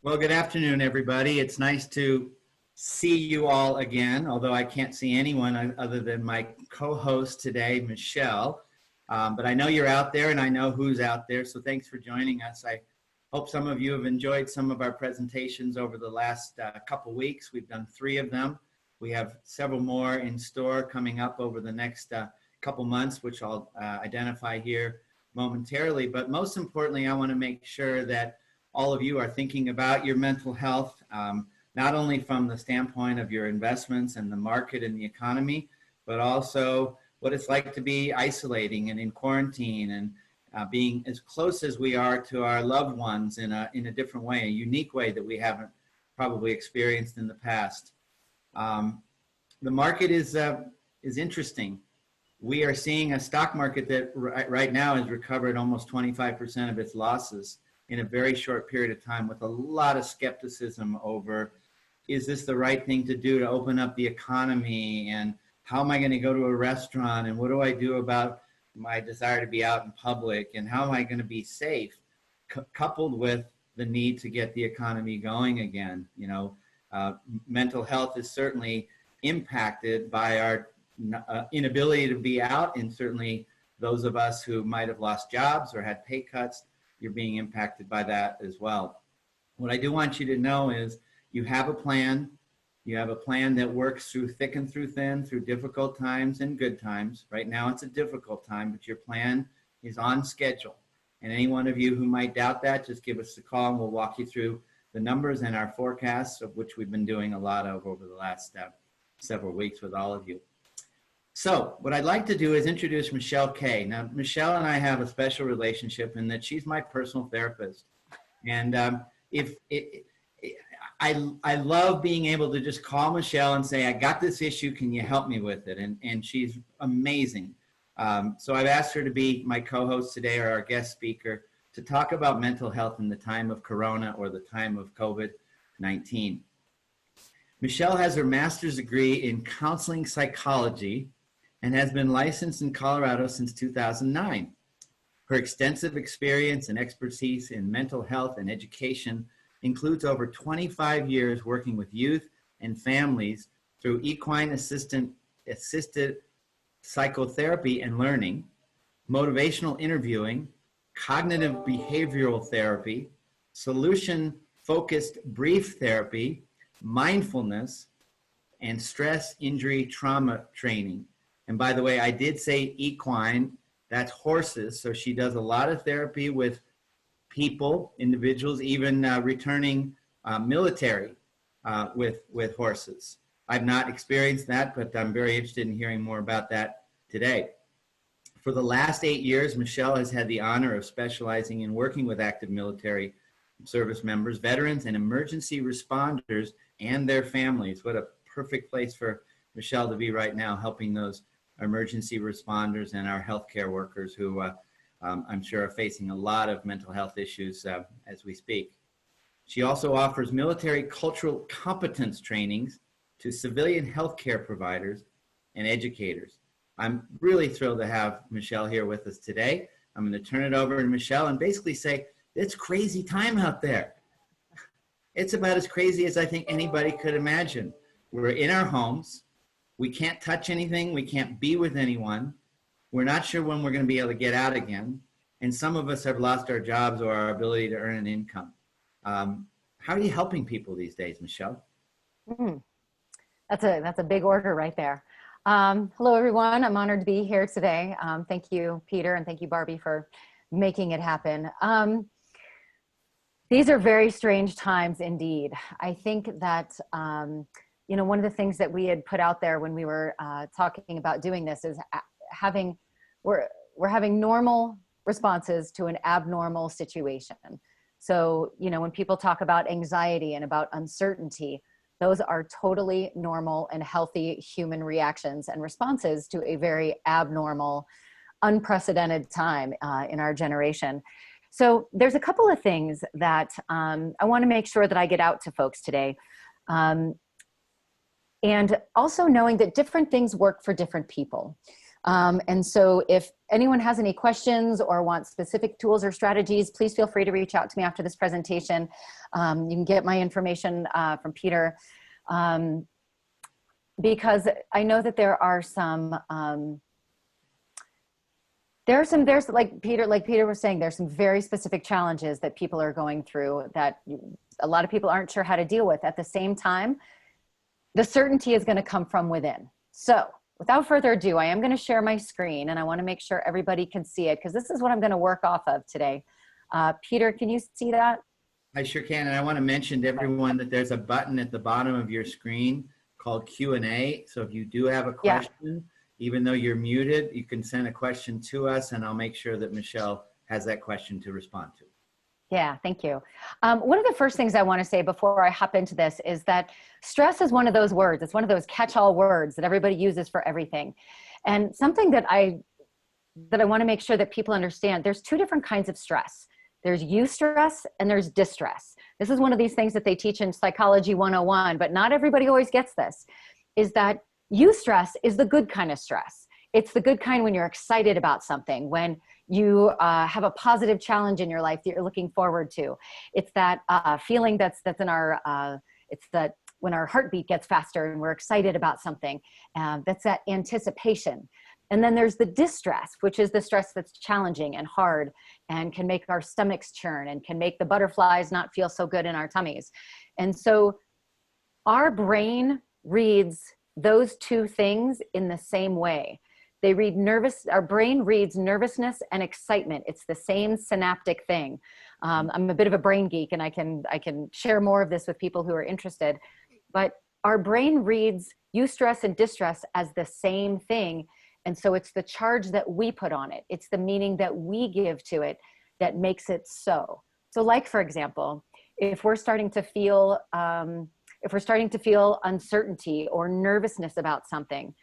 Well, good afternoon, everybody. It's nice to see you all again, although I can't see anyone other than my co-host today, Michelle. But I know you're out there and I know who's out there, so thanks for joining us. I hope some of you have enjoyed some of our presentations over the last couple weeks. We've done 3 of them. We have several more in store coming up over the next couple months, which I'll identify here momentarily. But most importantly, I want to make sure that all of you are thinking about your mental health, not only from the standpoint of your investments and the market and the economy, but also what it's like to be isolating and in quarantine and being as close as we are to our loved ones in a different way, a unique way that we haven't probably experienced in the past. The market is interesting. We are seeing a stock market that right now has recovered almost 25% of its losses in a very short period of time, with a lot of skepticism over, is this the right thing to do to open up the economy? And how am I going to go to a restaurant? And what do I do about my desire to be out in public? And how am I going to be safe? Coupled with the need to get the economy going again. Mental health is certainly impacted by our inability to be out, and certainly those of us who might have lost jobs or had pay cuts, you're being impacted by that as well. What I do want you to know is you have a plan. You have a plan that works through thick and through thin, through difficult times and good times. Right now it's a difficult time, but your plan is on schedule. And any one of you who might doubt that, just give us a call and we'll walk you through the numbers and our forecasts, of which we've been doing a lot of over the last several weeks with all of you. So what I'd like to do is introduce Michelle Kaye. Now, Michelle and I have a special relationship in that she's my personal therapist. And I love being able to just call Michelle and say, I got this issue, can you help me with it? And she's amazing. So I've asked her to be my co-host today, or our guest speaker, to talk about mental health in the time of Corona or the time of COVID-19. Michelle has her master's degree in counseling psychology and has been licensed in Colorado since 2009. Her extensive experience and expertise in mental health and education includes over 25 years working with youth and families through equine assisted psychotherapy and learning, motivational interviewing, cognitive behavioral therapy, solution-focused brief therapy, mindfulness, and stress injury trauma training. And by the way, I did say equine, that's horses. So she does a lot of therapy with people, individuals, even returning military with horses. I've not experienced that, but I'm very interested in hearing more about that today. For the last 8 years, Michelle has had the honor of specializing in working with active military service members, veterans, and emergency responders and their families. What a perfect place for Michelle to be right now, helping those emergency responders and our healthcare workers who I'm sure are facing a lot of mental health issues as we speak. She also offers military cultural competence trainings to civilian healthcare providers and educators. I'm really thrilled to have Michelle here with us today. I'm going to turn it over to Michelle and basically say, it's crazy time out there. It's about as crazy as I think anybody could imagine. We're in our homes. We can't touch anything. We can't be with anyone. We're not sure when we're going to be able to get out again. And some of us have lost our jobs or our ability to earn an income. How are you helping people these days, Michelle? That's a big order right there. Hello, everyone. I'm honored to be here today. Thank you, Peter, and thank you, Barbie, for making it happen. These are very strange times indeed. I think that one of the things that we had put out there when we were talking about doing this is we're having normal responses to an abnormal situation. So, when people talk about anxiety and about uncertainty, those are totally normal and healthy human reactions and responses to a very abnormal, unprecedented time in our generation. So there's a couple of things that I want to make sure that I get out to folks today. And also knowing that different things work for different people. And so if anyone has any questions or wants specific tools or strategies, please feel free to reach out to me after this presentation. You can get my information from Peter, because I know that there are some, there's like Peter was saying, there's some very specific challenges that people are going through that a lot of people aren't sure how to deal with. At the same time, the certainty is going to come from within. So without further ado, I am going to share my screen, and I want to make sure everybody can see it, because this is what I'm going to work off of today. Peter, can you see that? I sure can. And I want to mention to everyone that there's a button at the bottom of your screen called Q&A. So if you do have a question, even though you're muted, you can send a question to us, and I'll make sure that Michelle has that question to respond to. Yeah, thank you. One of the first things I want to say before I hop into this is that stress is one of those words. It's one of those catch-all words that everybody uses for everything. And something that I want to make sure that people understand, there's two different kinds of stress. There's eustress and there's distress. This is one of these things that they teach in Psychology 101, but not everybody always gets this, is that eustress is the good kind of stress. It's the good kind when you're excited about something, when you have a positive challenge in your life that you're looking forward to. It's that feeling that's in our, it's that when our heartbeat gets faster and we're excited about something, that's that anticipation. And then there's the distress, which is the stress that's challenging and hard and can make our stomachs churn and can make the butterflies not feel so good in our tummies. And so our brain reads those two things in the same way. They read our brain reads nervousness and excitement. It's the same synaptic thing. I'm a bit of a brain geek, and I can share more of this with people who are interested, but our brain reads eustress and distress as the same thing. And so it's the charge that we put on it. It's the meaning that we give to it that makes it so. So like, for example, if we're starting to feel uncertainty or nervousness about something,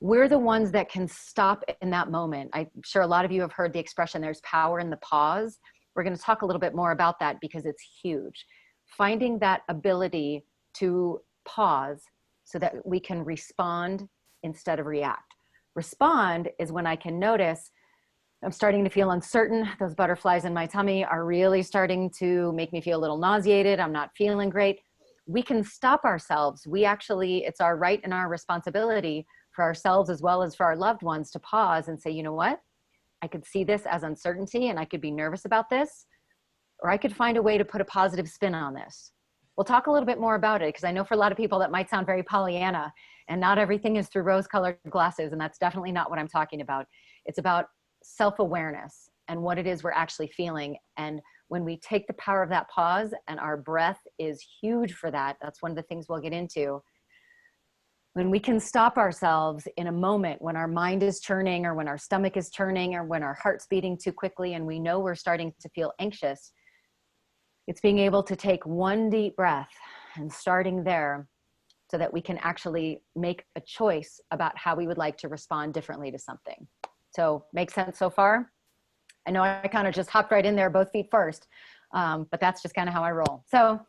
we're the ones that can stop in that moment. I'm sure a lot of you have heard the expression, there's power in the pause. We're going to talk a little bit more about that because it's huge. Finding that ability to pause so that we can respond instead of react. Respond is when I can notice I'm starting to feel uncertain. Those butterflies in my tummy are really starting to make me feel a little nauseated. I'm not feeling great. We can stop ourselves. It's our right and our responsibility for ourselves as well as for our loved ones to pause and say, you know what? I could see this as uncertainty and I could be nervous about this, or I could find a way to put a positive spin on this. We'll talk a little bit more about it because I know for a lot of people that might sound very Pollyanna and not everything is through rose-colored glasses, and that's definitely not what I'm talking about. It's about self-awareness and what it is we're actually feeling. And when we take the power of that pause, and our breath is huge for that, that's one of the things we'll get into. When we can stop ourselves in a moment when our mind is churning or when our stomach is turning or when our heart's beating too quickly and we know we're starting to feel anxious, it's being able to take one deep breath and starting there so that we can actually make a choice about how we would like to respond differently to something. So, make sense so far? I know I kind of just hopped right in there, both feet first, but that's just kind of how I roll. So,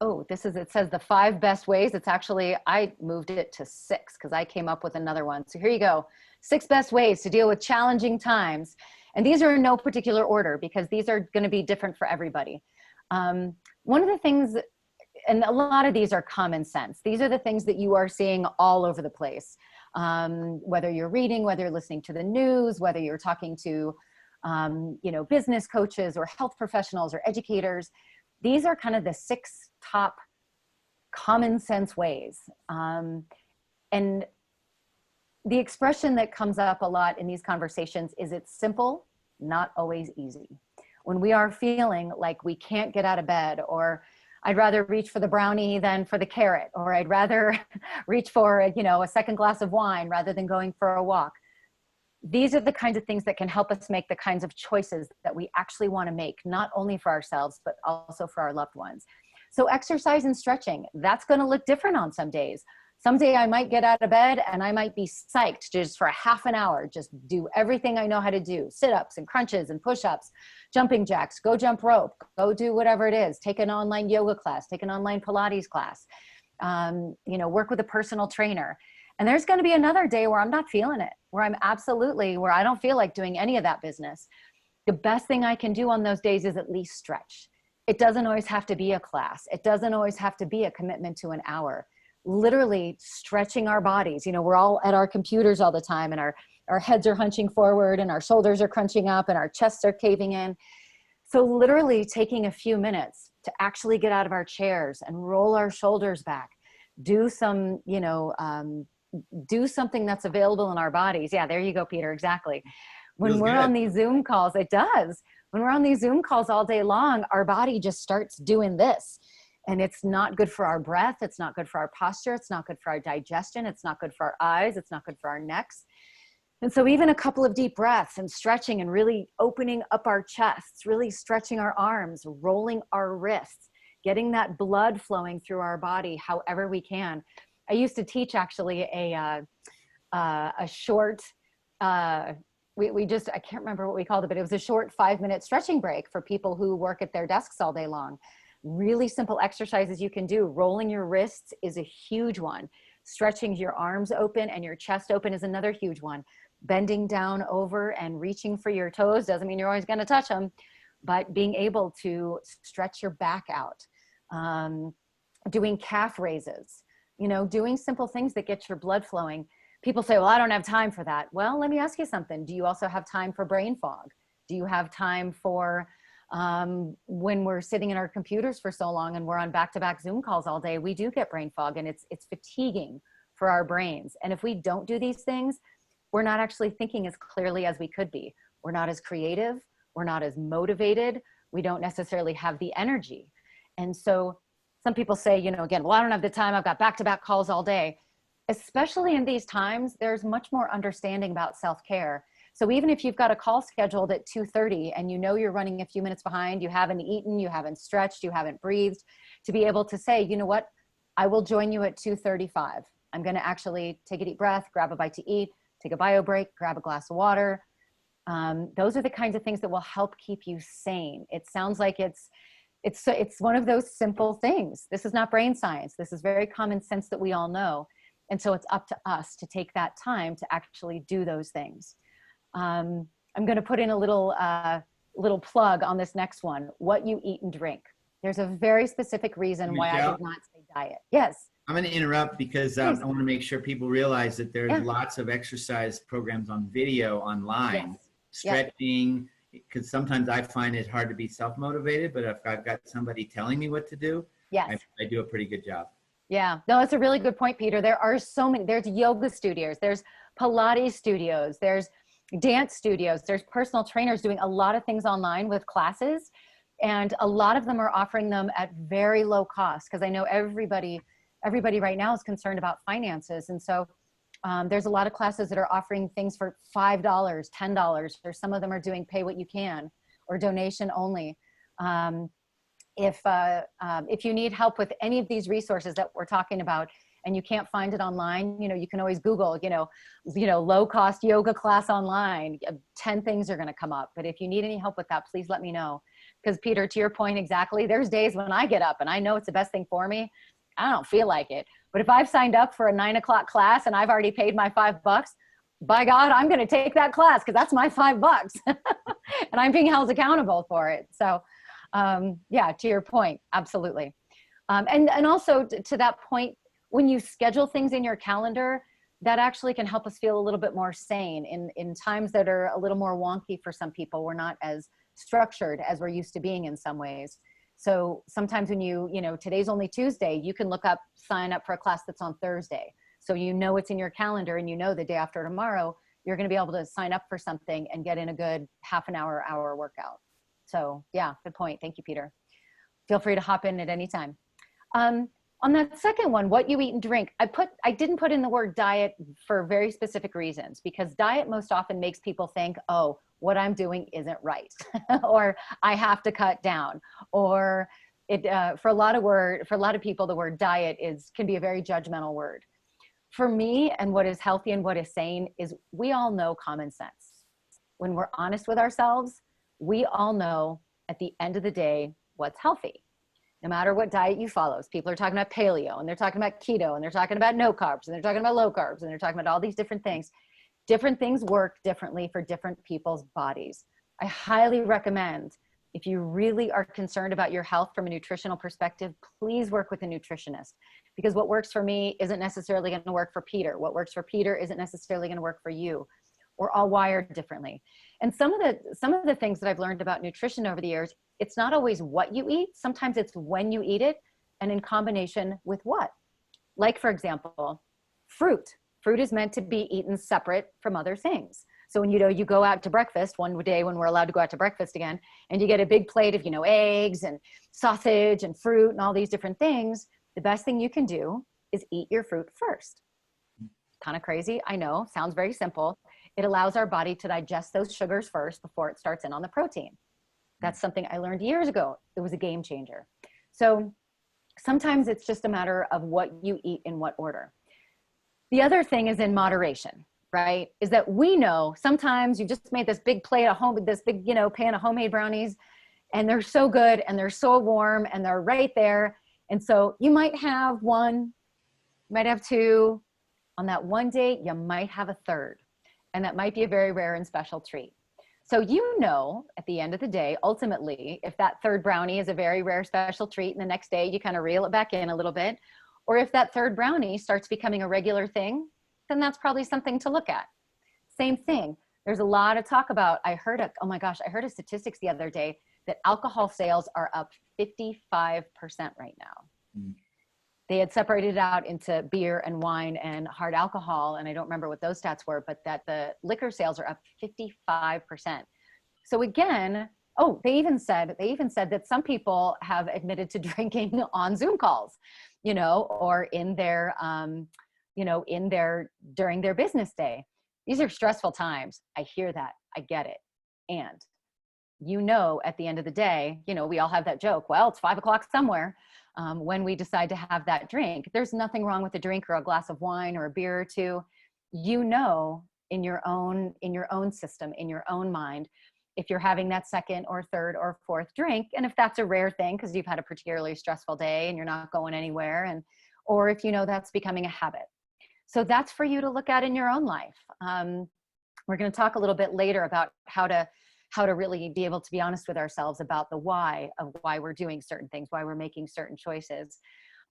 it says the 5 best ways. It's actually, I moved it to 6 because I came up with another one. So here you go. 6 best ways to deal with challenging times. And these are in no particular order because these are going to be different for everybody. One of the things, and a lot of these are common sense. These are the things that you are seeing all over the place. Whether you're reading, whether you're listening to the news, whether you're talking to, business coaches or health professionals or educators, these are kind of the 6 top common sense ways. And the expression that comes up a lot in these conversations is it's simple, not always easy. When we are feeling like we can't get out of bed, or I'd rather reach for the brownie than for the carrot, or I'd rather reach for, a second glass of wine rather than going for a walk. These are the kinds of things that can help us make the kinds of choices that we actually want to make, not only for ourselves, but also for our loved ones. So exercise and stretching, that's going to look different on some days. Someday I might get out of bed and I might be psyched just for a half an hour, just do everything I know how to do, sit-ups and crunches and push-ups, jumping jacks, go jump rope, go do whatever it is, take an online yoga class, take an online Pilates class, work with a personal trainer. And there's going to be another day where I'm not feeling it, where where I don't feel like doing any of that business. The best thing I can do on those days is at least stretch. It doesn't always have to be a class. It doesn't always have to be a commitment to an hour. Literally stretching our bodies. You know, we're all at our computers all the time, and our heads are hunching forward and our shoulders are crunching up and our chests are caving in. So literally taking a few minutes to actually get out of our chairs and roll our shoulders back, do some, do something that's available in our bodies. Yeah, there you go, Peter. Exactly. When Feels we're good. on these Zoom calls, it does. When we're on these Zoom calls all day long, our body just starts doing this. And it's not good for our breath. It's not good for our posture. It's not good for our digestion. It's not good for our eyes. It's not good for our necks. And so even a couple of deep breaths and stretching and really opening up our chests, really stretching our arms, rolling our wrists, getting that blood flowing through our body however we can. I used to teach actually a short, I can't remember what we called it, but it was a short 5-minute stretching break for people who work at their desks all day long. Really simple exercises you can do. Rolling your wrists is a huge one. Stretching your arms open and your chest open is another huge one. Bending down over and reaching for your toes doesn't mean you're always going to touch them, but being able to stretch your back out. Doing calf raises, doing simple things that get your blood flowing. People say, well, I don't have time for that. Well, let me ask you something. Do you also have time for brain fog? Do you have time for when we're sitting in our computers for so long and we're on back-to-back Zoom calls all day, we do get brain fog, and it's fatiguing for our brains. And if we don't do these things, we're not actually thinking as clearly as we could be. We're not as creative. We're not as motivated. We don't necessarily have the energy. And so some people say, again, well, I don't have the time. I've got back-to-back calls all day. Especially in these times, there's much more understanding about self-care. So even if you've got a call scheduled at 2:30 and you're running a few minutes behind, you haven't eaten, you haven't stretched, you haven't breathed, to be able to say, you know what, I will join you at 2:35. I'm going to actually take a deep breath, grab a bite to eat, take a bio break, grab a glass of water. Those are the kinds of things that will help keep you sane. It sounds like it's one of those simple things. This is not brain science. This is very common sense that we all know. And so it's up to us to take that time to actually do those things. I'm going to put in a little plug on this next one, what you eat and drink. There's a very specific reason why I did not say diet. Yes. I'm going to interrupt because I want to make sure people realize that there's lots of exercise programs on video online, stretching, because sometimes I find it hard to be self-motivated, but if I've got somebody telling me what to do, I do a pretty good job. Yeah, no, that's a really good point, Peter. There are so many, there's yoga studios, there's Pilates studios, there's dance studios, there's personal trainers doing a lot of things online with classes. And a lot of them are offering them at very low cost, because I know everybody right now is concerned about finances. And so there's a lot of classes that are offering things for $5, $10, or some of them are doing pay what you can or donation only. If you need help with any of these resources that we're talking about and you can't find it online, you can always Google, low cost yoga class online, 10 things are going to come up. But if you need any help with that, please let me know. Because Peter, to your point, exactly, there's days when I get up and I know it's the best thing for me. I don't feel like it. But if I've signed up for a 9 o'clock class and I've already paid my $5, by God, I'm going to take that class because that's my $5 and I'm being held accountable for it. So to your point, absolutely. And also to that point, when you schedule things in your calendar, that actually can help us feel a little bit more sane in times that are a little more wonky for some people. We're not as structured as we're used to being in some ways. So sometimes when today's only Tuesday, you can sign up for a class that's on Thursday. So it's in your calendar and the day after tomorrow, you're going to be able to sign up for something and get in a good half an hour workout. So yeah, good point. Thank you, Peter. Feel free to hop in at any time. On that second one, what you eat and drink, I didn't put in the word diet for very specific reasons, because diet most often makes people think, oh, what I'm doing isn't right, or I have to cut down, or for a lot of people, the word diet can be a very judgmental word. For me, and what is healthy and what is sane is we all know common sense. When we're honest with ourselves, we all know at the end of the day what's healthy. no matter what diet you follow. People are talking about paleo, and they're talking about keto, and they're talking about no carbs, and they're talking about low carbs, and they're talking about all these different things. Different things work differently for different people's bodies. I highly recommend, if you really are concerned about your health from a nutritional perspective, please work with a nutritionist, because what works for me isn't necessarily going to work for Peter. What works for Peter isn't necessarily going to work for you. We're all wired differently. And some of the things that I've learned about nutrition over the years, it's not always what you eat. Sometimes it's when you eat it and in combination with what. Like, for example, fruit. Fruit is meant to be eaten separate from other things. So when, you go out to breakfast one day when we're allowed to go out to breakfast again, and you get a big plate of, eggs and sausage and fruit and all these different things, the best thing you can do is eat your fruit first. Kind of crazy, I know, sounds very simple. It allows our body to digest those sugars first before it starts in on the protein. That's something I learned years ago. It was a game changer. So sometimes it's just a matter of what you eat in what order. The other thing is in moderation, right? Is that we know sometimes you just made this big plate of this big, pan of homemade brownies, and they're so good and they're so warm and they're right there. And so you might have one, you might have two. On that one day, you might have a third. And that might be a very rare and special treat. So at the end of the day, ultimately, if that third brownie is a very rare special treat and the next day you kind of reel it back in a little bit, or if that third brownie starts becoming a regular thing, then that's probably something to look at. Same thing. There's a lot of talk about, I heard a statistics the other day that alcohol sales are up 55% right now. Mm. They had separated it out into beer and wine and hard alcohol, and I don't remember what those stats were, but that the liquor sales are up 55%. So again, they even said that some people have admitted to drinking on Zoom calls, or in their, during their business day. These are stressful times. I hear that. I get it. And at the end of the day, we all have that joke. Well, it's 5 o'clock somewhere. When we decide to have that drink, there's nothing wrong with a drink or a glass of wine or a beer or two. In your own system, in your own mind, if you're having that second or third or fourth drink, and if that's a rare thing because you've had a particularly stressful day and you're not going anywhere, or if that's becoming a habit. So that's for you to look at in your own life. We're going to talk a little bit later about how to really be able to be honest with ourselves about the why of why we're doing certain things, why we're making certain choices.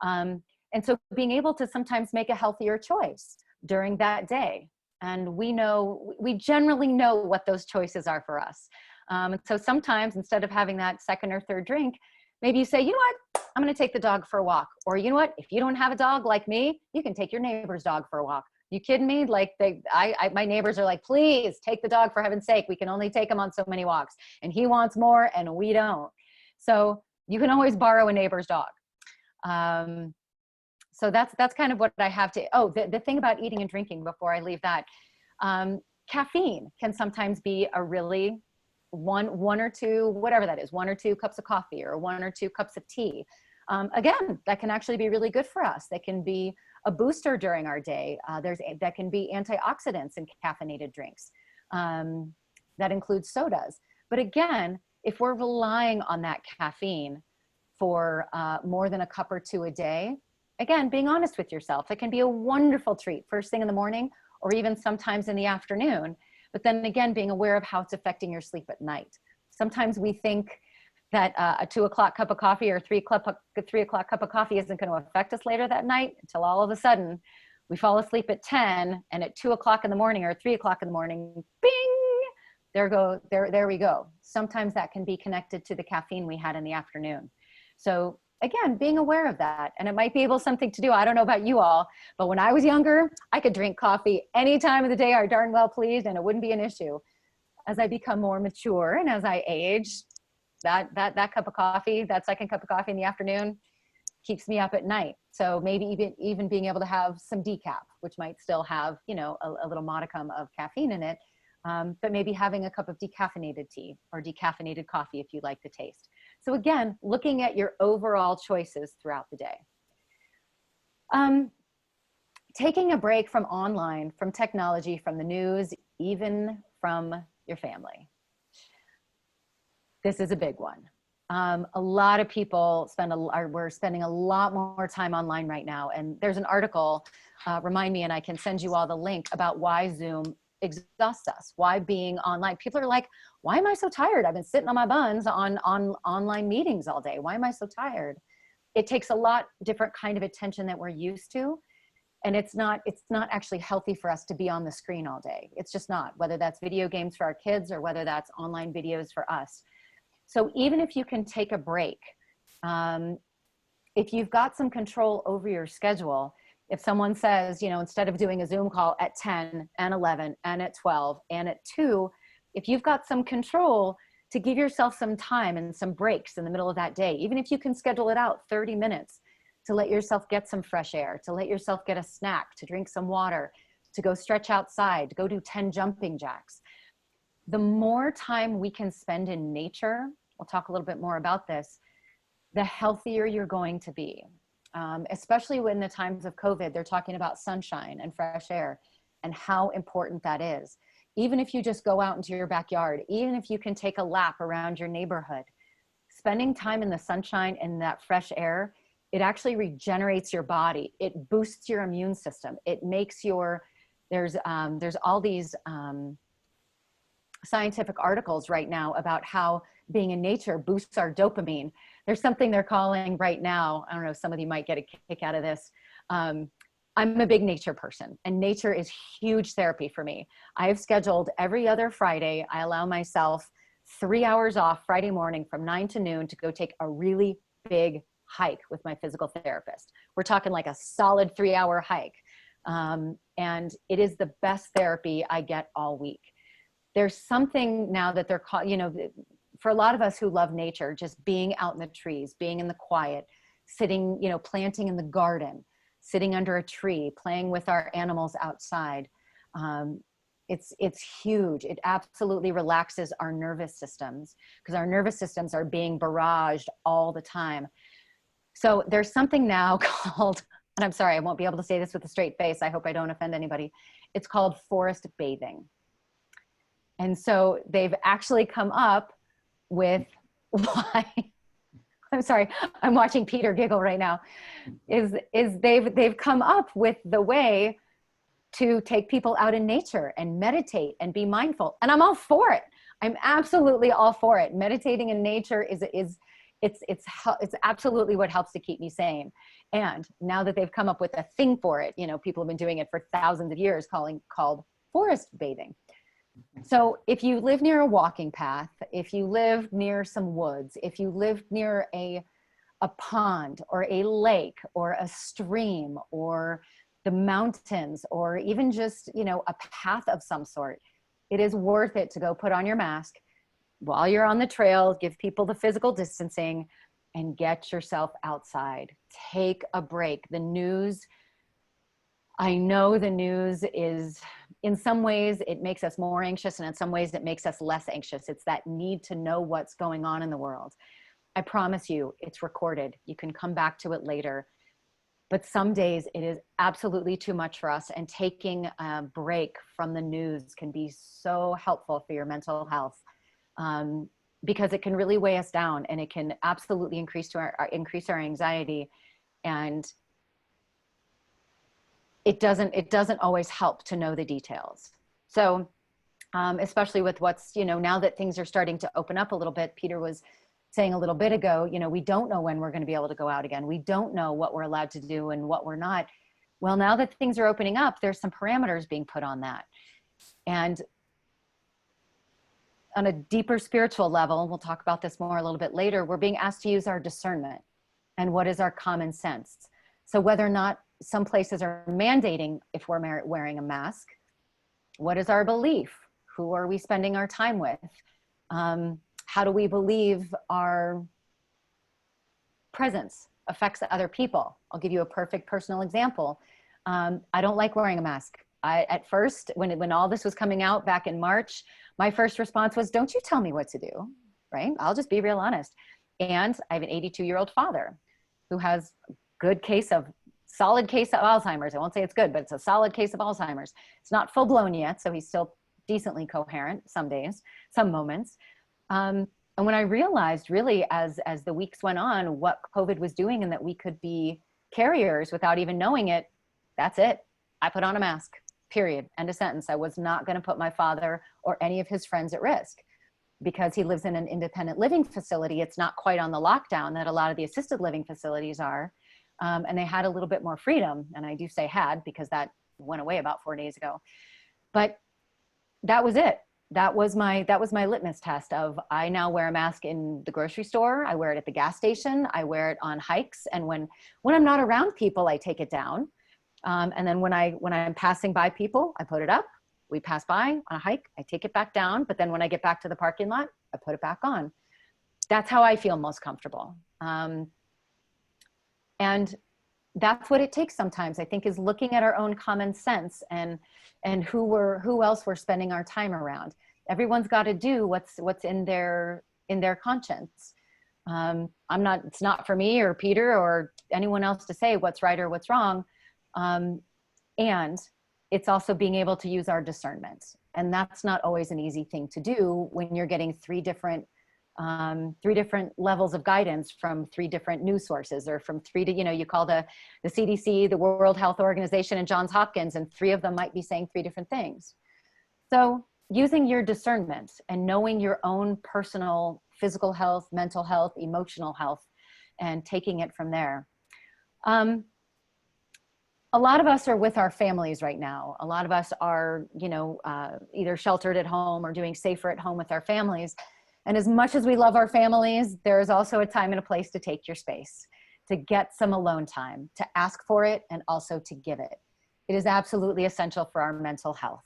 And so being able to sometimes make a healthier choice during that day. And we generally know what those choices are for us. So sometimes instead of having that second or third drink, maybe you say, I'm going to take the dog for a walk. Or if you don't have a dog like me, you can take your neighbor's dog for a walk. You kidding me? Like my neighbors are like, please take the dog for heaven's sake. We can only take him on so many walks, and he wants more and we don't. So you can always borrow a neighbor's dog. So that's kind of what I have to, the thing about eating and drinking before I leave that, caffeine can sometimes be a really one or two, whatever that is, 1 or 2 cups of coffee or 1 or 2 cups of tea. Again, that can actually be really good for us. That can be a booster during our day. That can be antioxidants in caffeinated drinks. That includes sodas. But again, if we're relying on that caffeine for more than a cup or 2 a day, again, being honest with yourself, it can be a wonderful treat first thing in the morning or even sometimes in the afternoon. But then again, being aware of how it's affecting your sleep at night. Sometimes we think that a 2 o'clock cup of coffee or 3 o'clock cup of coffee isn't going to affect us later that night until all of a sudden we fall asleep at 10 and at 2 o'clock in the morning or 3 o'clock in the morning, bing, there we go. Sometimes that can be connected to the caffeine we had in the afternoon. So again, being aware of that, and it might be something to do. I don't know about you all, but when I was younger, I could drink coffee any time of the day I darn well pleased, and it wouldn't be an issue. As I become more mature and as I age, that cup of coffee, that second cup of coffee in the afternoon keeps me up at night. So maybe even being able to have some decaf, which might still have, a little modicum of caffeine in it. But maybe having a cup of decaffeinated tea or decaffeinated coffee if you like the taste. So again, looking at your overall choices throughout the day. Taking a break from online, from technology, from the news, even from your family. This is a big one. A lot of people we're spending a lot more time online right now. And there's an article, remind me, and I can send you all the link about why Zoom exhausts us, why being online. People are like, why am I so tired? I've been sitting on my buns on online meetings all day. Why am I so tired? It takes a lot different kind of attention that we're used to. And it's not actually healthy for us to be on the screen all day. It's just not, whether that's video games for our kids or whether that's online videos for us. So even if you can take a break, if you've got some control over your schedule, if someone says, instead of doing a Zoom call at 10 and 11 and at 12 and at 2, if you've got some control to give yourself some time and some breaks in the middle of that day, even if you can schedule it out 30 minutes to let yourself get some fresh air, to let yourself get a snack, to drink some water, to go stretch outside, to go do 10 jumping jacks. The more time we can spend in nature, we'll talk a little bit more about this, the healthier you're going to be. Especially when the times of COVID, they're talking about sunshine and fresh air and how important that is. Even if you just go out into your backyard, even if you can take a lap around your neighborhood, spending time in the sunshine and that fresh air, it actually regenerates your body. It boosts your immune system. It makes there's all these scientific articles right now about how being in nature boosts our dopamine. There's something they're calling right now, I don't know, some of you might get a kick out of this. I'm a big nature person, and nature is huge therapy for me. I have scheduled every other Friday. I allow myself 3 hours off Friday morning from 9 to noon to go take a really big hike with my physical therapist. We're talking like a solid 3-hour hike. And it is the best therapy I get all week. There's something now that they're called, for a lot of us who love nature, just being out in the trees, being in the quiet, sitting, planting in the garden, sitting under a tree, playing with our animals outside. It's huge. It absolutely relaxes our nervous systems because our nervous systems are being barraged all the time. So there's something now called, and I'm sorry, I won't be able to say this with a straight face. I hope I don't offend anybody. It's called forest bathing. And so they've actually come up with why, I'm sorry, I'm watching Peter giggle right now, is they've come up with the way to take people out in nature and meditate and be mindful. And I'm all for it. I'm absolutely all for it. Meditating in nature it's absolutely what helps to keep me sane. And now that they've come up with a thing for it, people have been doing it for thousands of years called forest bathing. So if you live near a walking path, if you live near some woods, if you live near a pond or a lake or a stream or the mountains or even just, a path of some sort, it is worth it to go put on your mask while you're on the trail, give people the physical distancing and get yourself outside. Take a break. The news, I know the news is, in some ways, it makes us more anxious, and in some ways, it makes us less anxious. It's that need to know what's going on in the world. I promise you, it's recorded. You can come back to it later. But some days it is absolutely too much for us, and taking a break from the news can be so helpful for your mental health, because it can really weigh us down, and it can absolutely increase our anxiety. And it doesn't always help to know the details. So especially with what's, now that things are starting to open up a little bit, Peter was saying a little bit ago, we don't know when we're going to be able to go out again. We don't know what we're allowed to do and what we're not. Well, now that things are opening up, there's some parameters being put on that. And on a deeper spiritual level, we'll talk about this more a little bit later, we're being asked to use our discernment and what is our common sense. So whether or not some places are mandating if we're wearing a mask, what is our belief? Who are we spending our time with? How do we believe our presence affects other people? I'll give you a perfect personal example. I don't like wearing a mask. At first, when all this was coming out back in March, my first response was, don't you tell me what to do, right? I'll just be real honest. And I have an 82-year-old father who has solid case of Alzheimer's. I won't say it's good, but it's a solid case of Alzheimer's. It's not full blown yet, so he's still decently coherent some days, some moments. And when I realized really as the weeks went on, what COVID was doing and that we could be carriers without even knowing it, that's it. I put on a mask, period. End of sentence. I was not going to put my father or any of his friends at risk because he lives in an independent living facility. It's not quite on the lockdown that a lot of the assisted living facilities are. And they had a little bit more freedom. And I do say had because that went away about 4 days ago. But that was it. That was my litmus test of I now wear a mask in the grocery store. I wear it at the gas station. I wear it on hikes. And when I'm not around people, I take it down. And then when I'm passing by people, I put it up. We pass by on a hike. I take it back down. But then when I get back to the parking lot, I put it back on. That's how I feel most comfortable. And that's what it takes sometimes, I think, is looking at our own common sense and who else we're spending our time around. Everyone's got to do what's in their conscience. It's not for me or Peter or anyone else to say what's right or what's wrong. And it's also being able to use our discernment. And that's not always an easy thing to do when you're getting three different levels of guidance from 3 different news sources, or from you call the CDC, the World Health Organization, and Johns Hopkins, and 3 of them might be saying 3 different things. So using your discernment and knowing your own personal physical health, mental health, emotional health, and taking it from there. A lot of us are with our families right now. A lot of us are, either sheltered at home or doing safer at home with our families. And as much as we love our families, there is also a time and a place to take your space, to get some alone time, to ask for it, and also to give it. It is absolutely essential for our mental health.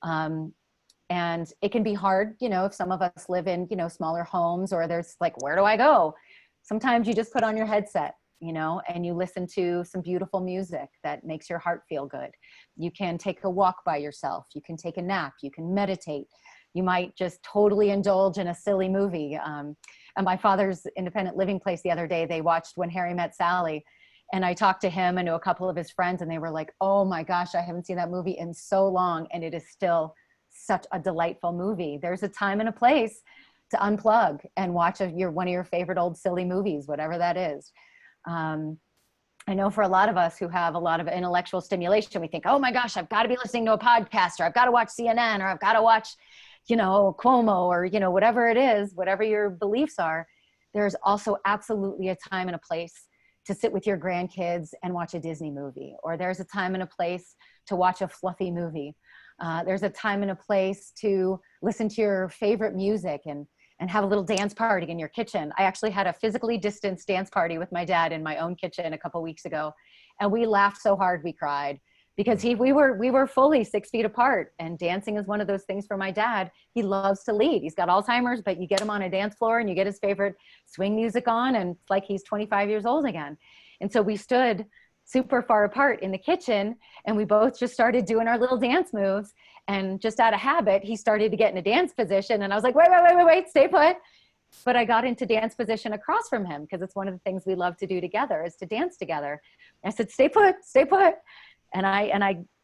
And it can be hard, if some of us live in, smaller homes, or there's like, where do I go? Sometimes you just put on your headset, and you listen to some beautiful music that makes your heart feel good. You can take a walk by yourself. You can take a nap. You can meditate. You might just totally indulge in a silly movie. At my father's independent living place the other day, they watched When Harry Met Sally. And I talked to him and to a couple of his friends, and they were like, oh my gosh, I haven't seen that movie in so long. And it is still such a delightful movie. There's a time and a place to unplug and watch one of your favorite old silly movies, whatever that is. I know for a lot of us who have a lot of intellectual stimulation, we think, oh my gosh, I've got to be listening to a podcast, or I've got to watch CNN, or I've got to watch, Cuomo, or, whatever it is, whatever your beliefs are. There's also absolutely a time and a place to sit with your grandkids and watch a Disney movie, or there's a time and a place to watch a fluffy movie. There's a time and a place to listen to your favorite music and have a little dance party in your kitchen. I actually had a physically distanced dance party with my dad in my own kitchen a couple weeks ago. And we laughed so hard we cried, because we were fully 6 feet apart, and dancing is one of those things for my dad. He loves to lead. He's got Alzheimer's, but you get him on a dance floor and you get his favorite swing music on, and it's like he's 25 years old again. And so we stood super far apart in the kitchen, and we both just started doing our little dance moves. And just out of habit, he started to get in a dance position, and I was like, wait, stay put. But I got into dance position across from him, because it's one of the things we love to do together, is to dance together. And I said, stay put.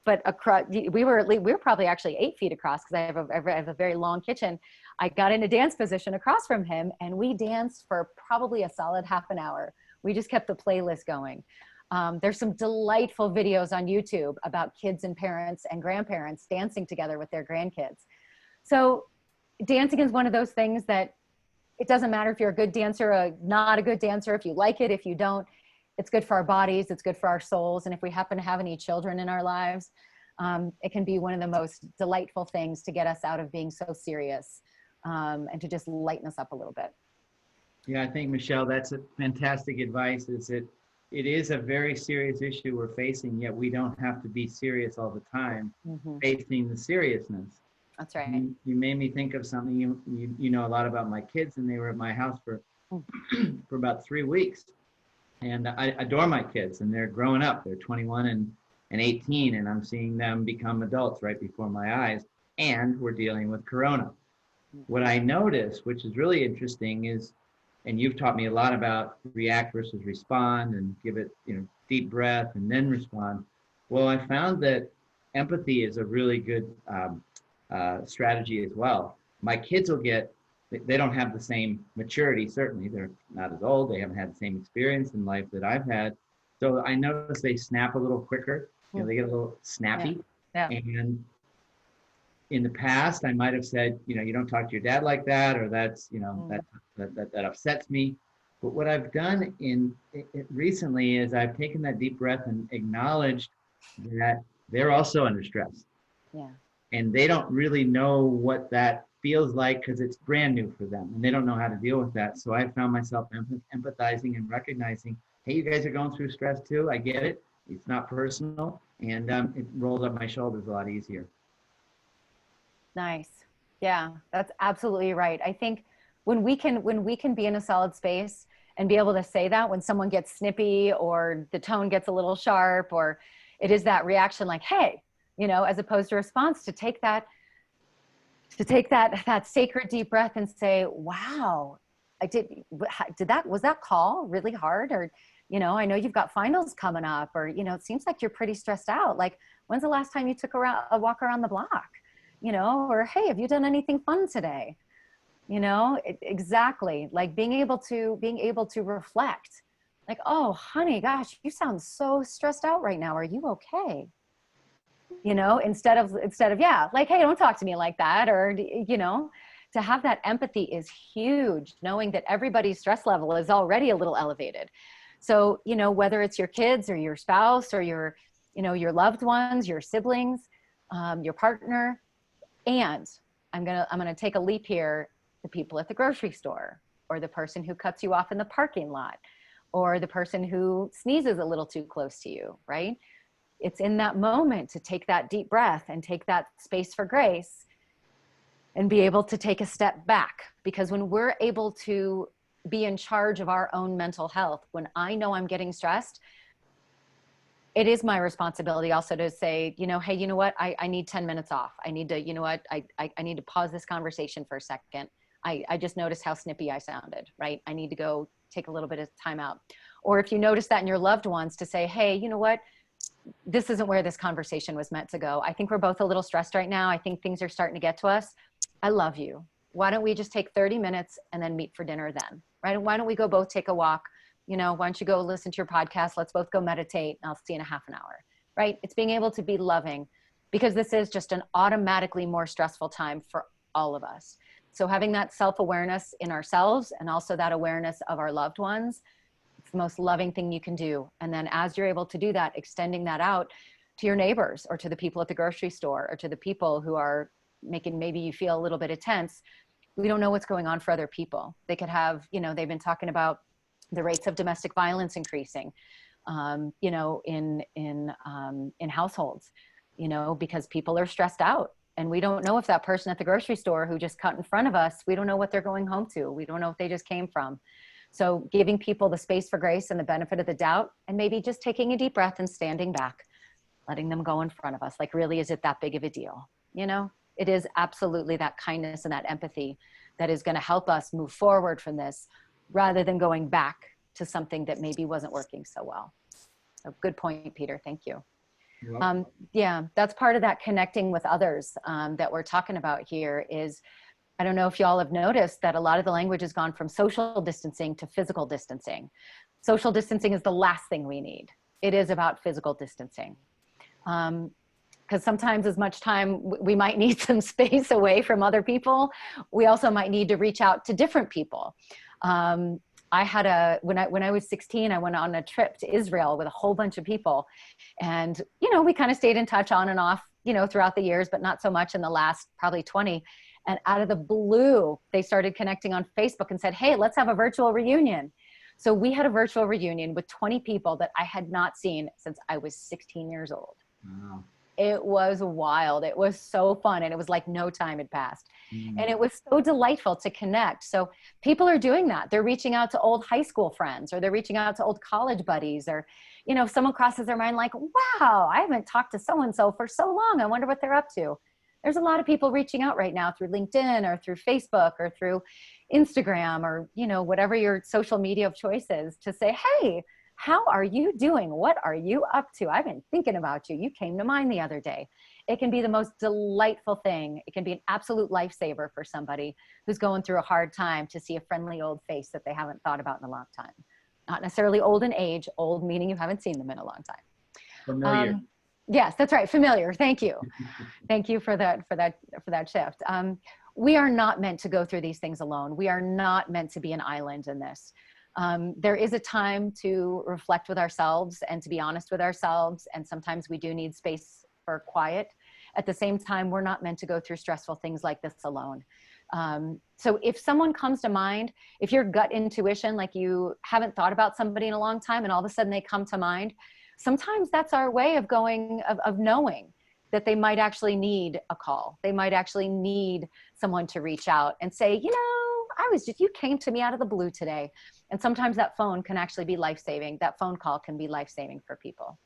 But across, we were probably actually 8 feet across, because I have a very long kitchen. I got into dance position across from him, and we danced for probably a solid half an hour. We just kept the playlist going. There's some delightful videos on YouTube about kids and parents and grandparents dancing together with their grandkids. So dancing is one of those things that it doesn't matter if you're a good dancer or not a good dancer, if you like it, if you don't. It's good for our bodies, it's good for our souls. And if we happen to have any children in our lives, it can be one of the most delightful things to get us out of being so serious, and to just lighten us up a little bit. Yeah, I think, Michelle, that's a fantastic advice. It is a very serious issue we're facing, yet we don't have to be serious all the time, facing the seriousness. That's right. You made me think of something. You know a lot about my kids, and they were at my house for about 3 weeks. And I adore my kids, and they're growing up. They're 21 and 18, and I'm seeing them become adults right before my eyes, and we're dealing with Corona. What I noticed, which is really interesting, is, and you've taught me a lot about react versus respond, and give it, deep breath and then respond. Well, I found that empathy is a really good strategy as well. My kids will get they don't have the same maturity. Certainly, they're not as old. They haven't had the same experience in life that I've had. So I notice they snap a little quicker. You know, they get a little snappy. Yeah. And in the past, I might have said, you know, you don't talk to your dad like that, or that's, you know, that upsets me. But what I've done recently is I've taken that deep breath and acknowledged that they're also under stress. Yeah. And they don't really know what that feels like because it's brand new for them and they don't know how to deal with that. So I found myself empathizing and recognizing, hey, you guys are going through stress too. I get it. It's not personal. And it rolls up my shoulders a lot easier. Nice. Yeah, that's absolutely right. I think when we can be in a solid space and be able to say that when someone gets snippy or the tone gets a little sharp, or it is that reaction like, hey, you know, as opposed to response, to take that sacred deep breath and say, wow, was that call really hard? Or, you know, I know you've got finals coming up, or, you know, it seems like you're pretty stressed out. Like, when's the last time you took a walk around the block? You know, or, hey, have you done anything fun today? You know, exactly. Like being able to reflect, like, oh, honey, gosh, you sound so stressed out right now. Are you okay? You know, instead of, yeah, like, hey, don't talk to me like that. Or, you know, to have that empathy is huge, knowing that everybody's stress level is already a little elevated. So, you know, whether it's your kids or your spouse or your, you know, your loved ones, your siblings, your partner, and I'm gonna take a leap here, the people at the grocery store, or the person who cuts you off in the parking lot, or the person who sneezes a little too close to you, right? It's in that moment to take that deep breath and take that space for grace and be able to take a step back. Because when we're able to be in charge of our own mental health, when I know I'm getting stressed, it is my responsibility also to say, you know, hey, you know what? I need 10 minutes off. I need to, you know what? I need to pause this conversation for a second. I just noticed how snippy I sounded, right? I need to go take a little bit of time out. Or if you notice that in your loved ones, to say, hey, you know what? This isn't where this conversation was meant to go. I think we're both a little stressed right now. I think things are starting to get to us. I love you. Why don't we just take 30 minutes and then meet for dinner then, right? Why don't we go both take a walk? You know, why don't you go listen to your podcast? Let's both go meditate, and I'll see you in a half an hour, right? It's being able to be loving, because this is just an automatically more stressful time for all of us. So having that self-awareness in ourselves and also that awareness of our loved ones, it's the most loving thing you can do. And then as you're able to do that, extending that out to your neighbors or to the people at the grocery store or to the people who are making maybe you feel a little bit tense. We don't know what's going on for other people. They could have, you know, they've been talking about the rates of domestic violence increasing, you know, in households, you know, because people are stressed out, and we don't know if that person at the grocery store who just cut in front of us, we don't know what they're going home to. We don't know if they just came from. So giving people the space for grace and the benefit of the doubt, and maybe just taking a deep breath and standing back, letting them go in front of us. Like, really, is it that big of a deal? You know, it is absolutely that kindness and that empathy that is going to help us move forward from this, rather than going back to something that maybe wasn't working so well. So good point, Peter. Thank you. Yeah, that's part of that connecting with others that we're talking about here is, I don't know if y'all have noticed that a lot of the language has gone from social distancing to physical distancing. Social distancing is the last thing we need. It is about physical distancing. Because sometimes as much time we might need some space away from other people, we also might need to reach out to different people. I had when I was 16, I went on a trip to Israel with a whole bunch of people. And, you know, we kind of stayed in touch on and off, you know, throughout the years, but not so much in the last probably 20. And out of the blue, they started connecting on Facebook and said, hey, let's have a virtual reunion. So we had a virtual reunion with 20 people that I had not seen since I was 16 years old. Wow. It was wild. It was so fun. And it was like no time had passed. And it was so delightful to connect. So people are doing that. They're reaching out to old high school friends, or they're reaching out to old college buddies, or, you know, if someone crosses their mind like, wow, I haven't talked to so-and-so for so long. I wonder what they're up to. There's a lot of people reaching out right now through LinkedIn or through Facebook or through Instagram or, you know, whatever your social media of choice is, to say, hey, how are you doing? What are you up to? I've been thinking about you. You came to mind the other day. it can be the most delightful thing. It can be an absolute lifesaver for somebody who's going through a hard time to see a friendly old face that they haven't thought about in a long time. Not necessarily old in age, old meaning you haven't seen them in a long time. Familiar. Yes, that's right. Familiar. Thank you. Thank you for that shift. We are not meant to go through these things alone. We are not meant to be an island in this. There is a time to reflect with ourselves and to be honest with ourselves. And sometimes we do need space for quiet. At the same time, we're not meant to go through stressful things like this alone. So if someone comes to mind, if your gut intuition, like you haven't thought about somebody in a long time and all of a sudden they come to mind, sometimes that's our way of of knowing that they might actually need a call. They might actually need someone to reach out and say, you know, you came to me out of the blue today. And sometimes that phone can actually be life-saving. That phone call can be life-saving for people.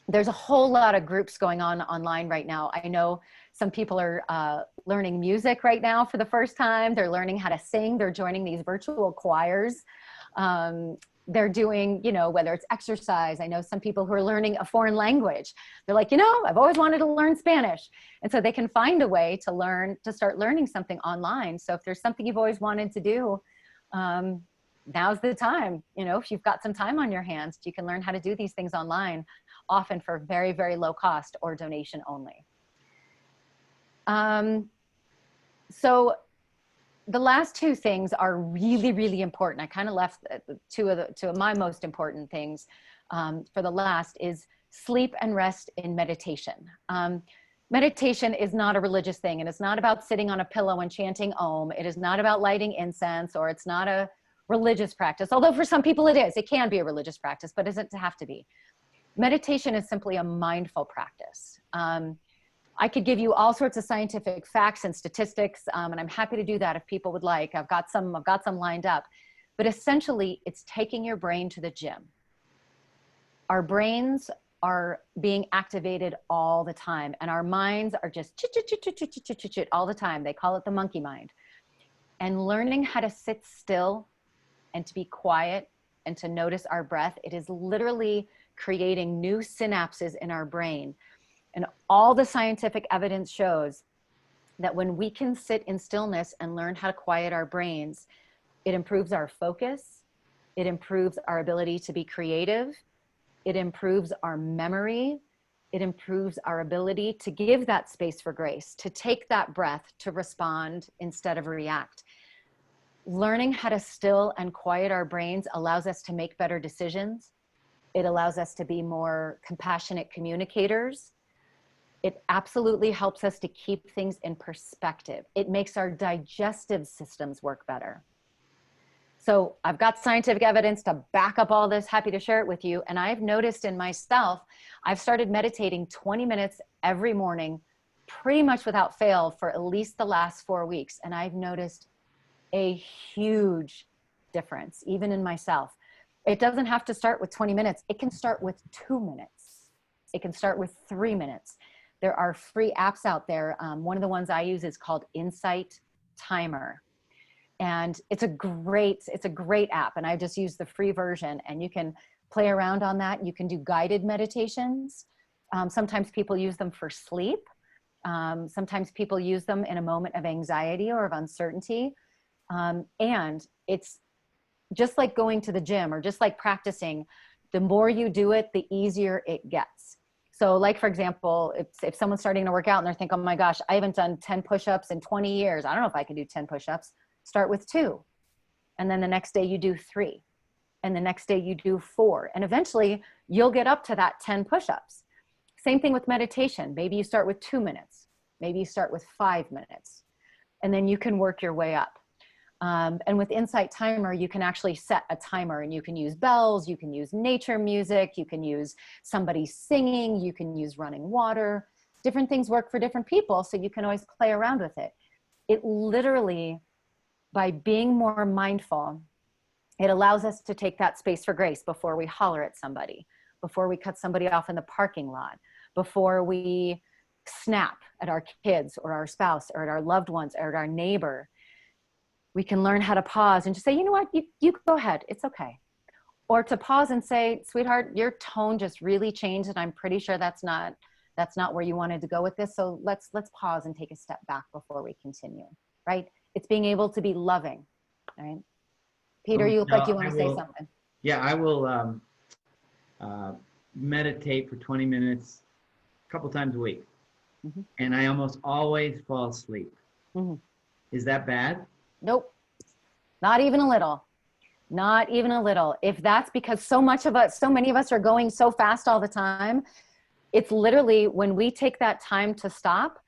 There's a whole lot of groups going on online right now. I know some people are learning music right now for the first time. They're learning how to sing. They're joining these virtual choirs. They're doing, you know, whether it's exercise. I know some people who are learning a foreign language. They're like, you know, I've always wanted to learn Spanish. And so they can find a way to start learning something online. So if there's something you've always wanted to do, now's the time. You know, if you've got some time on your hands, you can learn how to do these things online, often for very, very low cost or donation only. So the last two things are really, really important. I kind of left two of my most important things for the last is sleep and rest in meditation. Meditation is not a religious thing, and it's not about sitting on a pillow and chanting Om. It is not about lighting incense, or it's not a religious practice. Although for some people it is. It can be a religious practice, but it doesn't have to be. Meditation is simply a mindful practice. I could give you all sorts of scientific facts and statistics, and I'm happy to do that if people would like. I've got some lined up. But essentially, it's taking your brain to the gym. Our brains are being activated all the time, and our minds are just chit all the time. They call it the monkey mind. And learning how to sit still and to be quiet and to notice our breath, it is literally creating new synapses in our brain. And all the scientific evidence shows that when we can sit in stillness and learn how to quiet our brains, it improves our focus, it improves our ability to be creative, it improves our memory, it improves our ability to give that space for grace, to take that breath, to respond instead of react. Learning how to still and quiet our brains allows us to make better decisions. It allows us to be more compassionate communicators. It absolutely helps us to keep things in perspective. It makes our digestive systems work better. So I've got scientific evidence to back up all this, happy to share it with you. And I've noticed in myself, I've started meditating 20 minutes every morning, pretty much without fail for at least the last 4 weeks. And I've noticed a huge difference, even in myself. It doesn't have to start with 20 minutes. It can start with 2 minutes. It can start with 3 minutes. There are free apps out there. One of the ones I use is called Insight Timer. And it's a great app. And I just use the free version, and you can play around on that. You can do guided meditations. Sometimes people use them for sleep. Sometimes people use them in a moment of anxiety or of uncertainty. And it's just like going to the gym or just like practicing. The more you do it, the easier it gets. So like, for example, if someone's starting to work out and they're thinking, oh my gosh, I haven't done 10 push-ups in 20 years. I don't know if I can do 10 push-ups. Start with 2. And then the next day you do 3. And the next day you do 4. And eventually you'll get up to that 10 push-ups. Same thing with meditation. Maybe you start with 2 minutes. Maybe you start with 5 minutes. And then you can work your way up. And with Insight Timer, you can actually set a timer, and you can use bells, you can use nature music, you can use somebody singing, you can use running water. Different things work for different people, so you can always play around with it. It literally, by being more mindful, it allows us to take that space for grace before we holler at somebody, before we cut somebody off in the parking lot, before we snap at our kids or our spouse or at our loved ones or at our neighbor. We can learn how to pause and just say, you know what, you go ahead, it's okay. Or to pause and say, sweetheart, your tone just really changed, and I'm pretty sure that's not That's not where you wanted to go with this. So let's pause and take a step back before we continue, right? It's being able to be loving, right? Peter, you look like you want to say something. Yeah, I will meditate for 20 minutes a couple times a week. Mm-hmm. And I almost always fall asleep. Mm-hmm. Is that bad? Nope. Not even a little. Not even a little. If that's because so many of us are going so fast all the time, it's literally when we take that time to stop,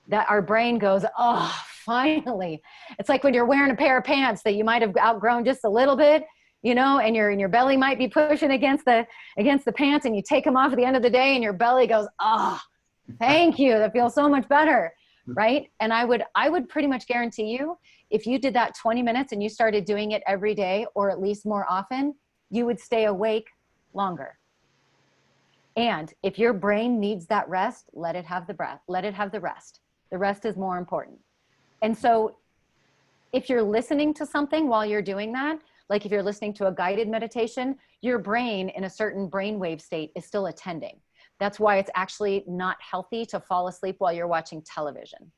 that our brain goes, oh, finally. It's like when you're wearing a pair of pants that you might have outgrown just a little bit, you know, and your belly might be pushing against the pants, and you take them off at the end of the day and your belly goes, oh, thank you. That feels so much better. Right. And I would pretty much guarantee you, if you did that 20 minutes and you started doing it every day, or at least more often, you would stay awake longer. And if your brain needs that rest, let it have the breath, let it have the rest. The rest is more important. And so if you're listening to something while you're doing that, like if you're listening to a guided meditation, your brain in a certain brainwave state is still attending. That's why it's actually not healthy to fall asleep while you're watching television,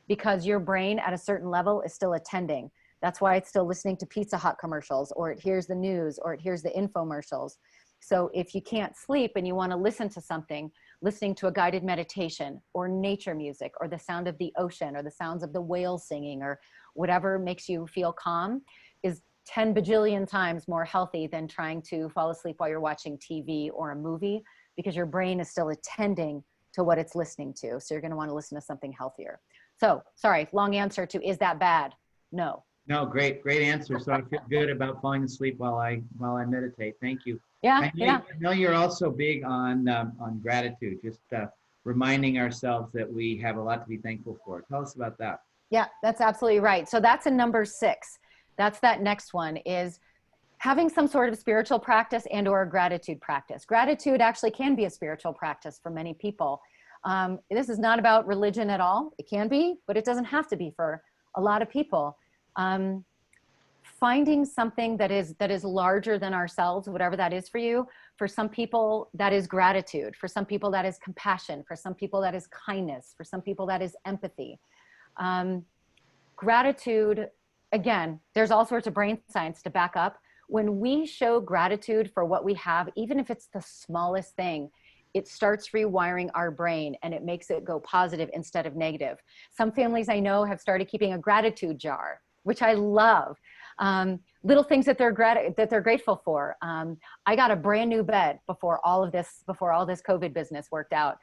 because your brain at a certain level is still attending. That's why it's still listening to Pizza Hut commercials, or it hears the news, or it hears the infomercials. So if you can't sleep and you want to listen to something, listening to a guided meditation or nature music or the sound of the ocean or the sounds of the whales singing or whatever makes you feel calm is 10 bajillion times more healthy than trying to fall asleep while you're watching TV or a movie, because your brain is still attending to what it's listening to. So you're going to want to listen to something healthier. So sorry, long answer to, is that bad? No. No, great answer. So I feel good about falling asleep while I meditate. Thank you. Yeah. I know you're also big on gratitude, just reminding ourselves that we have a lot to be thankful for. Tell us about that. Yeah, that's absolutely right. So that's a number 6. That's that next one, is having some sort of spiritual practice and or a gratitude practice. Gratitude actually can be a spiritual practice for many people. This is not about religion at all. It can be, but it doesn't have to be for a lot of people. Finding something that is larger than ourselves, whatever that is for you. For some people, that is gratitude. For some people, that is compassion. For some people, that is kindness. For some people, that is empathy. Gratitude, again, there's all sorts of brain science to back up. When we show gratitude for what we have, even if it's the smallest thing, it starts rewiring our brain and it makes it go positive instead of negative. Some families I know have started keeping a gratitude jar, which I love. Little things that they're grateful for. I got a brand new bed before all this COVID business worked out.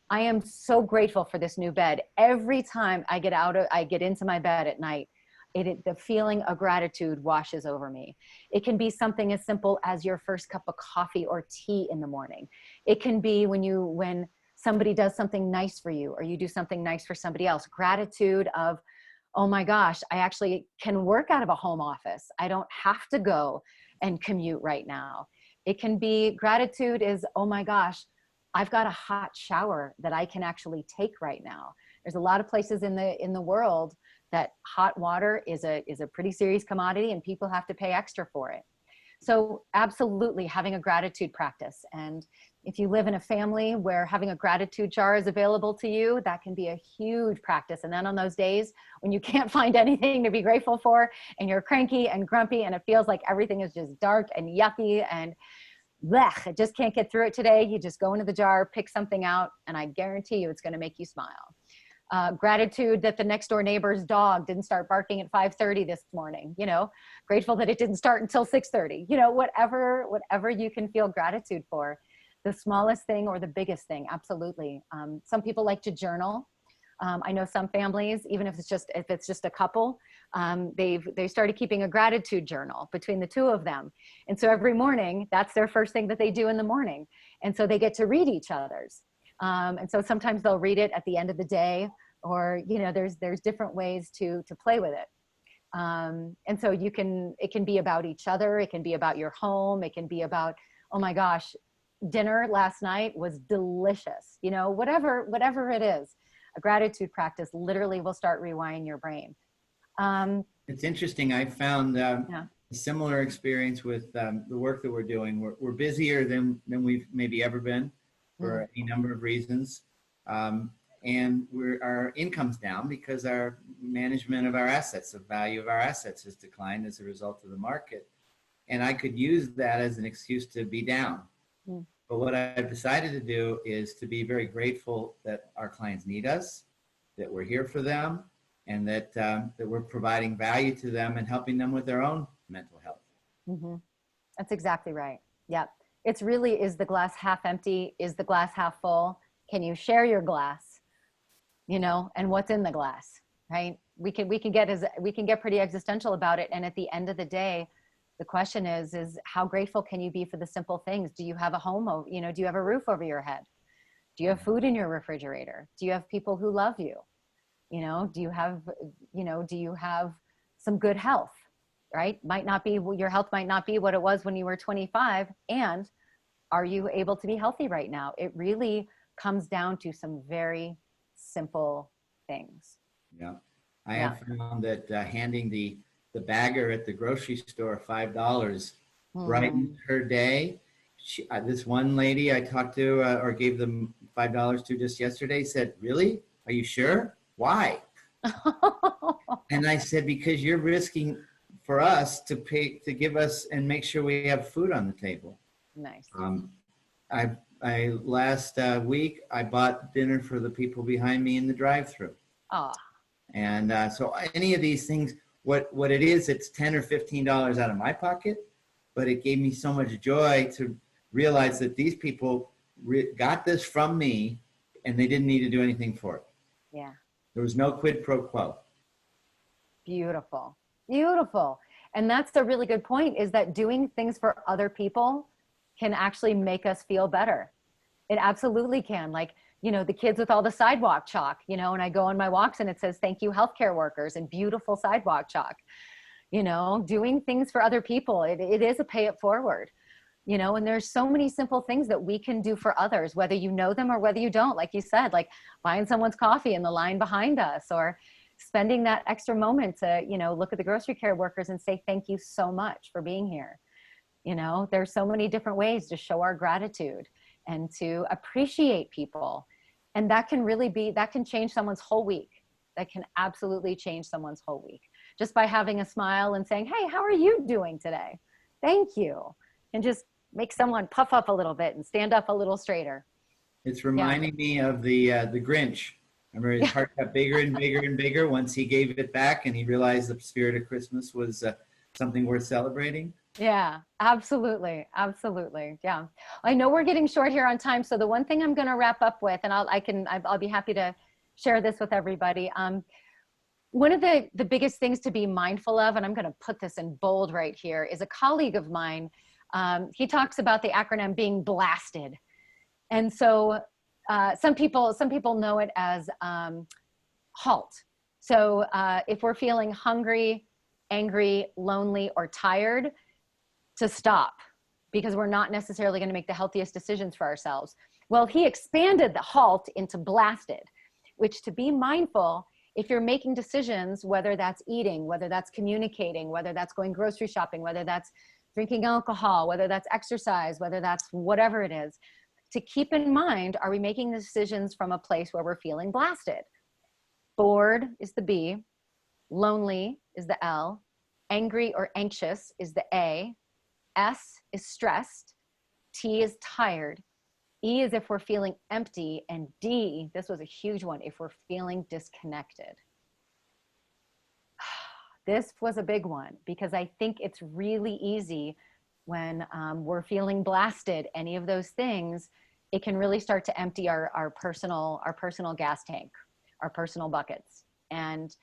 I am so grateful for this new bed. Every time I get into my bed at night, the feeling of gratitude washes over me. It can be something as simple as your first cup of coffee or tea in the morning. It can be when somebody does something nice for you, or you do something nice for somebody else. Gratitude of, oh my gosh, I actually can work out of a home office. I don't have to go and commute right now. It can be gratitude is, oh my gosh, I've got a hot shower that I can actually take right now. There's a lot of places in the world that hot water is a pretty serious commodity and people have to pay extra for it. So absolutely having a gratitude practice. And if you live in a family where having a gratitude jar is available to you, that can be a huge practice. And then on those days when you can't find anything to be grateful for and you're cranky and grumpy and it feels like everything is just dark and yucky and blech, I just can't get through it today, you just go into the jar, pick something out, and I guarantee you it's going to make you smile. Gratitude that the next door neighbor's dog didn't start barking at 5:30 this morning, grateful that it didn't start until 6:30, whatever you can feel gratitude for, the smallest thing or the biggest thing. Absolutely. Some people like to journal. I know some families, even if it's just a couple, they started keeping a gratitude journal between the two of them. And so every morning, that's their first thing that they do in the morning. And so they get to read each other's. And so sometimes they'll read it at the end of the day, or, there's different ways to play with it. And so it can be about each other. It can be about your home. It can be about, oh my gosh, dinner last night was delicious. Whatever it is, a gratitude practice literally will start rewiring your brain. It's interesting. I found a similar experience with the work that we're doing. We're busier than we've maybe ever been for any number of reasons. and our income's down because our management of our assets, the value of our assets has declined as a result of the market. And I could use that as an excuse to be down. Mm. But what I've decided to do is to be very grateful that our clients need us, that we're here for them, and that we're providing value to them and helping them with their own mental health. Mm-hmm. That's exactly right. Yeah. It's really, is the glass half empty? Is the glass half full? Can you share your glass, and what's in the glass, right? We can get pretty existential about it. And at the end of the day, the question is how grateful can you be for the simple things? Do you have a home? Do you have a roof over your head? Do you have food in your refrigerator? Do you have people who love you? Do you have some good health, right? Your health might not be what it was when you were 25. And are you able to be healthy right now? It really comes down to some very simple things. Yeah. I have found that handing the bagger at the grocery store $5 brightened her day. This one lady I talked to or gave them $5 to just yesterday said, "Really? Are you sure? Why?" And I said, "Because you're risking for us to pay, to give us and make sure we have food on the table." Nice. I last week I bought dinner for the people behind me in the drive-thru. Oh. And so any of these things, what it is, it's $10 or $15 out of my pocket, but it gave me so much joy to realize that these people got this from me and they didn't need to do anything for it. Yeah. There was no quid pro quo. Beautiful. Beautiful. And that's a really good point, is that doing things for other people can actually make us feel better. It absolutely can. Like, the kids with all the sidewalk chalk, and I go on my walks and it says, "Thank you, healthcare workers," and beautiful sidewalk chalk. Doing things for other people, it is a pay it forward. And there's so many simple things that we can do for others, whether you know them or whether you don't. Like you said, like buying someone's coffee in the line behind us, or spending that extra moment to, look at the grocery care workers and say, "Thank you so much for being here." There's so many different ways to show our gratitude and to appreciate people. And that can change someone's whole week. That can absolutely change someone's whole week. Just by having a smile and saying, "Hey, how are you doing today? Thank you." And just make someone puff up a little bit and stand up a little straighter. It's reminding me of the Grinch. Remember, his heart got bigger and bigger and bigger once he gave it back and he realized the spirit of Christmas was something worth celebrating. Yeah, absolutely. Absolutely. Yeah. I know we're getting short here on time. So the one thing I'm going to wrap up with, and I'll be happy to share this with everybody. One of the biggest things to be mindful of, and I'm going to put this in bold right here, is a colleague of mine. He talks about the acronym being BLASTED. And so some people know it as HALT. So if we're feeling hungry, angry, lonely, or tired, to stop, because we're not necessarily going to make the healthiest decisions for ourselves. Well, he expanded the HALT into BLASTED, which, to be mindful, if you're making decisions, whether that's eating, whether that's communicating, whether that's going grocery shopping, whether that's drinking alcohol, whether that's exercise, whether that's whatever it is, to keep in mind, are we making decisions from a place where we're feeling blasted? Bored is the B, lonely is the L, angry or anxious is the A, S is stressed, T is tired, E is if we're feeling empty, and D, this was a huge one, if we're feeling disconnected. This was a big one, because I think it's really easy when we're feeling blasted, any of those things, it can really start to empty our personal gas tank, our personal buckets. And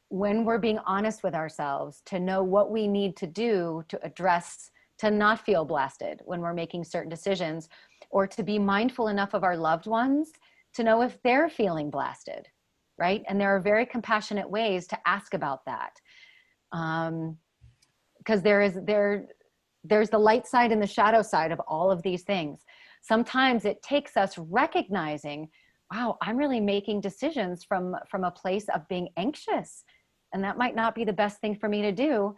when we're being honest with ourselves, to know what we need to do to address, to not feel blasted when we're making certain decisions, or to be mindful enough of our loved ones to know if they're feeling blasted, right? And there are very compassionate ways to ask about that. Because there's the light side and the shadow side of all of these things. Sometimes it takes us recognizing, wow, I'm really making decisions from a place of being anxious. And that might not be the best thing for me to do.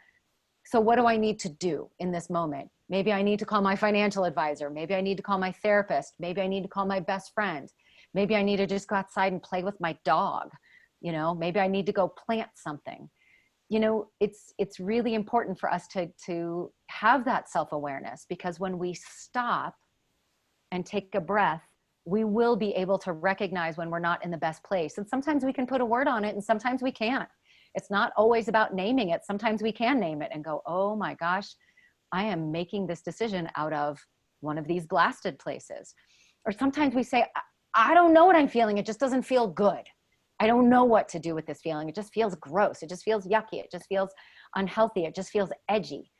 So what do I need to do in this moment? Maybe I need to call my financial advisor. Maybe I need to call my therapist. Maybe I need to call my best friend. Maybe I need to just go outside and play with my dog. Maybe I need to go plant something. It's really important for us to have that self-awareness, because when we stop and take a breath, we will be able to recognize when we're not in the best place. And sometimes we can put a word on it and sometimes we can't. It's not always about naming it. Sometimes we can name it and go, oh my gosh, I am making this decision out of one of these blasted places. Or sometimes we say, I don't know what I'm feeling. It just doesn't feel good. I don't know what to do with this feeling. It just feels gross. It just feels yucky. It just feels unhealthy. It just feels edgy.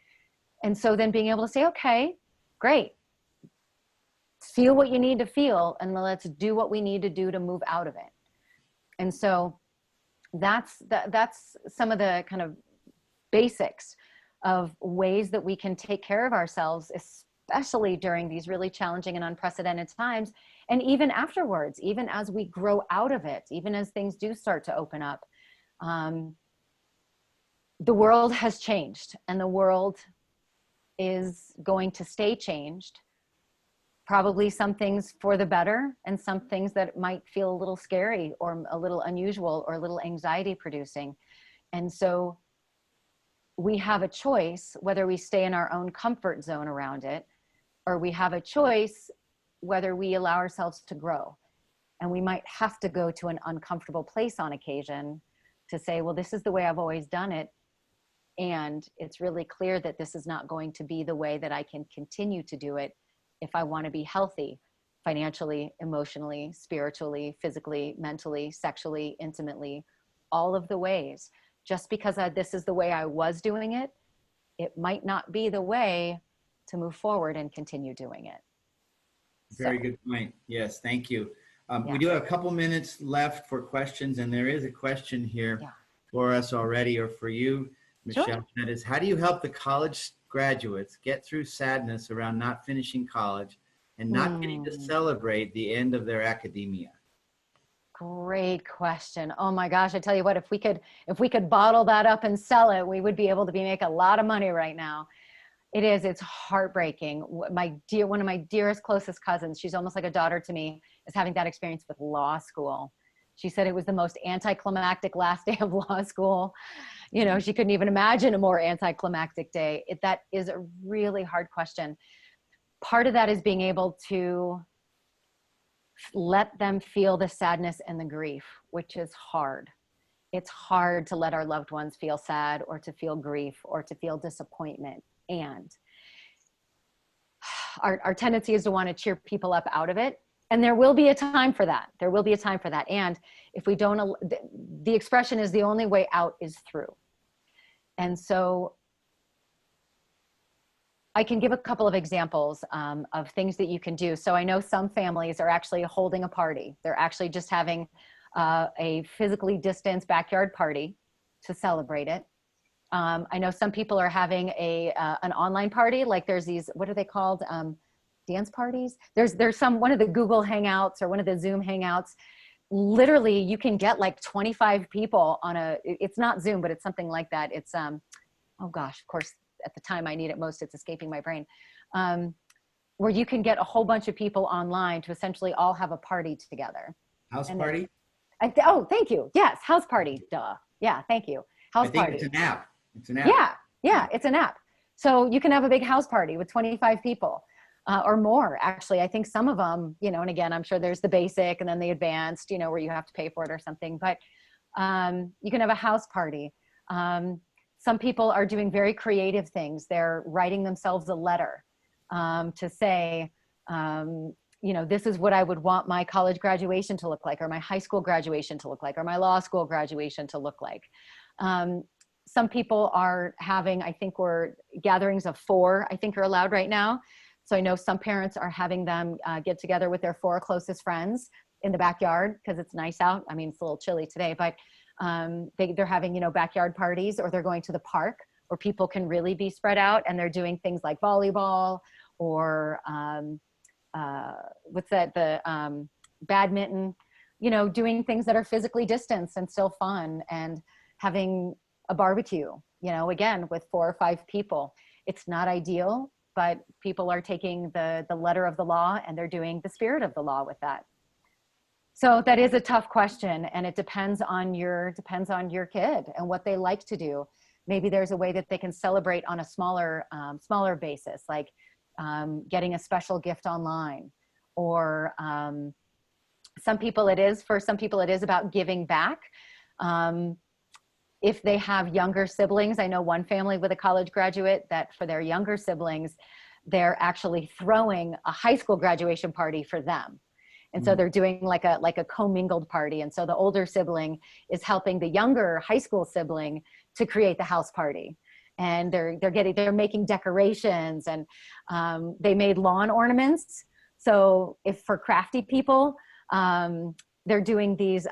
And so then being able to say, okay, great. Feel what you need to feel, and let's do what we need to do to move out of it. And so that's some of the kind of basics of ways that we can take care of ourselves, especially during these really challenging and unprecedented times. And even afterwards, even as we grow out of it, even as things do start to open up, the world has changed, and the world is going to stay changed. Probably some things for the better, and some things that might feel a little scary or a little unusual or a little anxiety producing. And so we have a choice whether we stay in our own comfort zone around it, or we have a choice whether we allow ourselves to grow. And we might have to go to an uncomfortable place on occasion to say, well, this is the way I've always done it. And it's really clear that this is not going to be the way that I can continue to do it if I want to be healthy, financially, emotionally, spiritually, physically, mentally, sexually, intimately, all of the ways. Just because this is the way I was doing it, it might not be the way to move forward and continue doing it. Very good point. Yes, thank you. Yeah. We do have a couple minutes left for questions, and there is a question here for us already, or for you, Michelle. Sure. That is, how do you help the college graduates get through sadness around not finishing college and not getting to celebrate the end of their academia? Great question. Oh my gosh, I tell you what, if we could bottle that up and sell it, we would be able to make a lot of money right now. It's heartbreaking. One of my dearest, closest cousins, she's almost like a daughter to me, is having that experience with law school. She said it was the most anticlimactic last day of law school. She couldn't even imagine a more anticlimactic day. That is a really hard question. Part of that is being able to let them feel the sadness and the grief, which is hard. It's hard to let our loved ones feel sad, or to feel grief, or to feel disappointment. And our tendency is to want to cheer people up out of it. And there will be a time for that. There will be a time for that. And if we don't, the expression is the only way out is through. And so I can give a couple of examples of things that you can do. So I know some families are actually holding a party. They're actually just having a physically distanced backyard party to celebrate it. I know some people are having an online party. Like there's these, what are they called? Dance parties. There's one of the Google Hangouts or one of the Zoom Hangouts. Literally, you can get like 25 people on it's not Zoom, but it's something like that. It's, oh gosh, of course, at the time I need it most, it's escaping my brain. Where you can get a whole bunch of people online to essentially all have a party together. House party? Oh, thank you. Yes, house party. Duh. Yeah, thank you. House party. It's an app. It's an app. Yeah, it's an app. So you can have a big house party with 25 people. Or more, actually. I think some of them, and again, I'm sure there's the basic and then the advanced, where you have to pay for it or something, but you can have a house party. Some people are doing very creative things. They're writing themselves a letter to say, this is what I would want my college graduation to look like, or my high school graduation to look like, or my law school graduation to look like. Some people are having, I think gatherings of 4, I think are allowed right now. So I know some parents are having them get together with their 4 closest friends in the backyard because it's nice out. I mean, it's a little chilly today, but they're having, backyard parties, or they're going to the park where people can really be spread out, and they're doing things like volleyball or badminton, doing things that are physically distanced and still fun, and having a barbecue, again, with 4 or 5 people. It's not ideal, but people are taking the letter of the law and they're doing the spirit of the law with that. So that is a tough question, and it depends on your kid and what they like to do. Maybe there's a way that they can celebrate on a smaller basis, like getting a special gift online, or some people it is about giving back. If they have younger siblings, I know one family with a college graduate that for their younger siblings, they're actually throwing a high school graduation party for them. And so they're doing like a commingled party. And so the older sibling is helping the younger high school sibling to create the house party. And they're making decorations, and they made lawn ornaments. So if for crafty people, they're doing these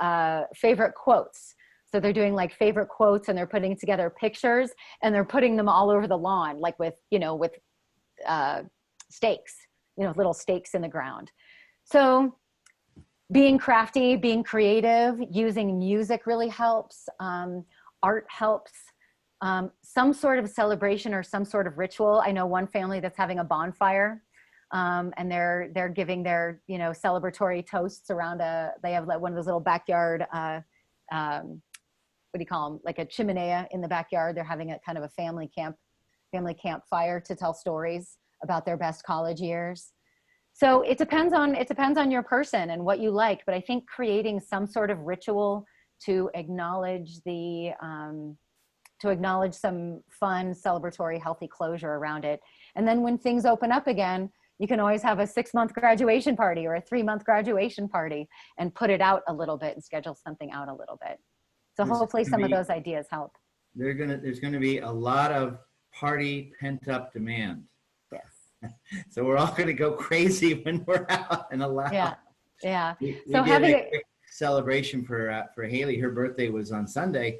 favorite quotes. So they're doing like favorite quotes, and they're putting together pictures, and they're putting them all over the lawn, like with stakes, little stakes in the ground. So being crafty, being creative, using music really helps. Art helps. Some sort of celebration or some sort of ritual. I know one family that's having a bonfire, and they're giving their celebratory toasts around they have like one of those little backyard what do you call them, like a chimenea in the backyard. They're having a kind of a family campfire to tell stories about their best college years. So it depends on your person and what you like, but I think creating some sort of ritual to acknowledge some fun, celebratory, healthy closure around it. And then when things open up again, you can always have a 6-month graduation party or a 3-month graduation party and put it out a little bit and schedule something out a little bit. So hopefully some of those ideas help. There's going to be a lot of party pent-up demand. Yes. So we're all going to go crazy when we're out and allowed. Yeah. We so did having a quick celebration for Haley. Her birthday was on Sunday,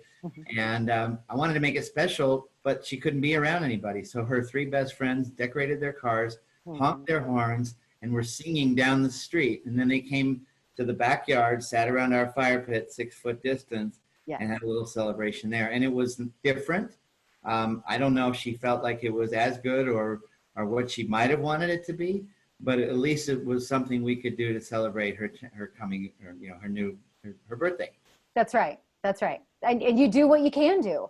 and I wanted to make it special, but she couldn't be around anybody. So her 3 best friends decorated their cars, honked their horns, and were singing down the street. And then they came to the backyard, sat around our fire pit, 6-foot distance, and had a little celebration there. And it was different. I don't know if she felt like it was as good or what she might have wanted it to be, but at least it was something we could do to celebrate her coming, her birthday. That's right. And you do what you can do,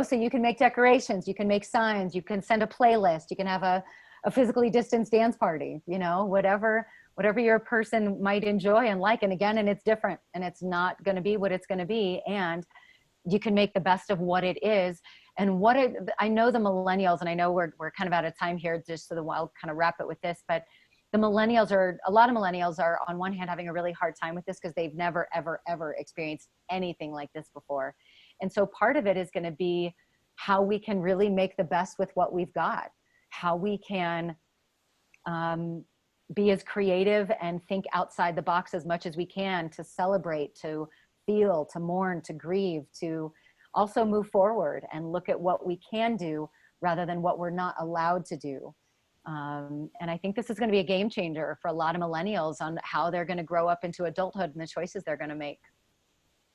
so you can make decorations, you can make signs, you can send a playlist, you can have a physically distanced dance party, whatever your person might enjoy and like. And again, and it's different, and it's not going to be what it's going to be. And you can make the best of what it is. And I know the millennials, and I know we're kind of out of time here, just so I'll kind of wrap it with this, but a lot of millennials are on one hand having a really hard time with this because they've never, ever, ever experienced anything like this before. And so part of it is going to be how we can really make the best with what we've got, how we can be as creative and think outside the box as much as we can to celebrate, to feel, to mourn, to grieve, to also move forward and look at what we can do rather than what we're not allowed to do. And I think this is going to be a game changer for a lot of millennials on how they're going to grow up into adulthood and the choices they're going to make.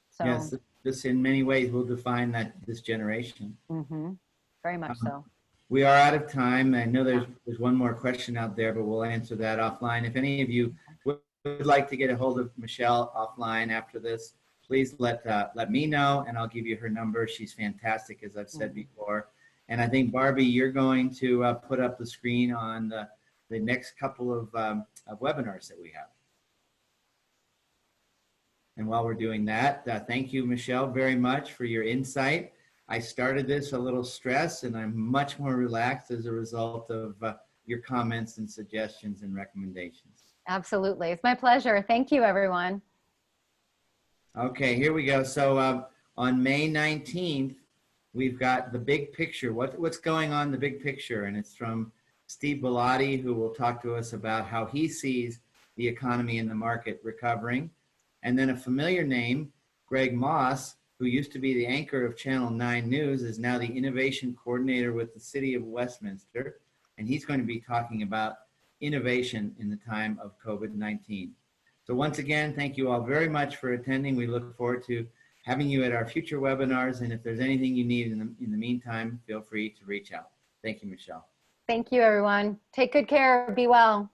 So, yes, this in many ways will define this generation. Very much so. We are out of time. I know there's one more question out there, but we'll answer that offline. If any of you would like to get a hold of Michelle offline after this, please let me know, and I'll give you her number. She's fantastic, as I've said before. And I think, Barbie, you're going to put up the screen on the next couple of webinars that we have. And while we're doing that, thank you, Michelle, very much for your insight. I started this a little stressed, and I'm much more relaxed as a result of your comments and suggestions and recommendations. Absolutely. It's my pleasure. Thank you, everyone. Okay, here we go. So on May 19th, we've got the big picture. What's going on in the big picture? And it's from Steve Bellotti, who will talk to us about how he sees the economy and the market recovering. And then a familiar name, Greg Moss, who used to be the anchor of Channel 9 News, is now the innovation coordinator with the City of Westminster. And he's going to be talking about innovation in the time of COVID-19. So once again, thank you all very much for attending. We look forward to having you at our future webinars. And if there's anything you need in the meantime, feel free to reach out. Thank you, Michelle. Thank you, everyone. Take good care. Be well.